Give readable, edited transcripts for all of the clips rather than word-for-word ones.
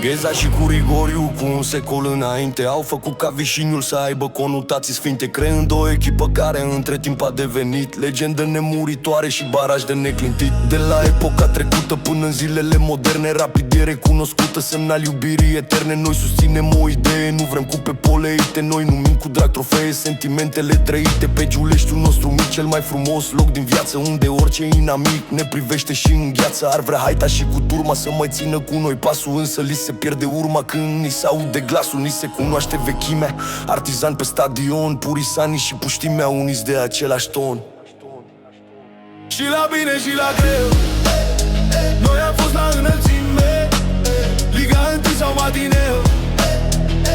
Gheza și Curigoriu cu un secol înainte au făcut ca vișiniul să aibă conotații sfinte, creând o echipă care între timp a devenit legendă nemuritoare și baraj de neclintit. De la epoca trecută până în zilele moderne, rapid e recunoscută, semnal iubirii eterne. Noi susținem o idee, nu vrem cupe poleite, noi numim cu drag trofee sentimentele trăite. Pe Giuleștiul nostru mic, cel mai frumos loc din viață, unde orice inamic ne privește și îngheață. Ar vrea haita și cu turma să mai țină cu noi pasul, însă li se pierde urma când ni se aude glasul. Ni se cunoaște vechimea, artizani pe stadion, purisanii și puștimea uniți de același ton. Și la bine și la greu, noi am fost la înălțime, Liga 1 sau matineu,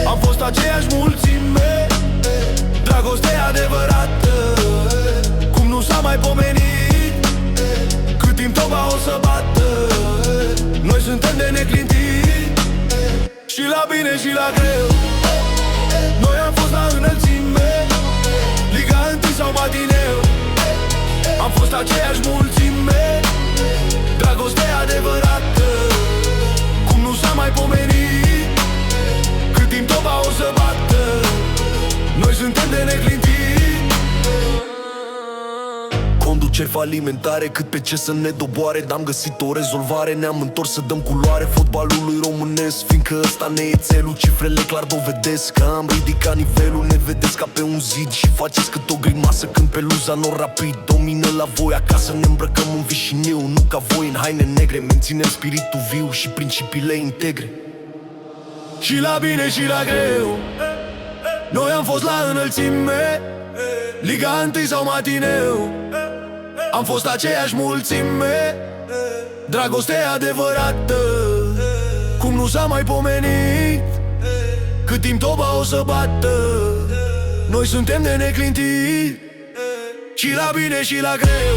am fost aceeași mulțime. Dragoste adevărată, cum nu s-a mai pomenit, cât timp toba o să bată, noi suntem de neclintit. Și la bine și la greu, noi am fost la înălțime, Liga 1 sau matineu, am fost aceeași mulțime. Dragoste adevărată, cum nu s-a mai pomenit, cât timp toba o să bată, noi suntem de neclintit. Conduceri falimentare, cât pe ce să ne doboare, dar am găsit o rezolvare, ne-am întors să dăm culoare fotbalului românesc, fiindcă ăsta ne e țelul. Cifrele clar dovedesc că am ridicat nivelul. Ne vedeți ca pe un zid și faceți cât o grimasă când peluza nor rapid domină la voi acasă. Ne îmbrăcăm în vișiniu, nu ca voi în haine negre, menținem spiritul viu și principiile integre. Și la bine și la greu, noi am fost la înălțime, Liga 1 sau matineu, am fost aceeași mulțime. Dragoste adevărată, cum nu s-a mai pomenit, cât timp toba o să bată, noi suntem de neclintit. Și la bine și la greu,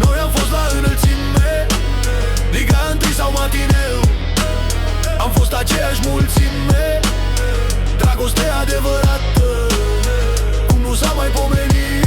noi am fost la înălțime, Liga 1 sau matineu, am fost aceeași mulțime. Dragoste adevărată, cum nu s-a mai pomenit,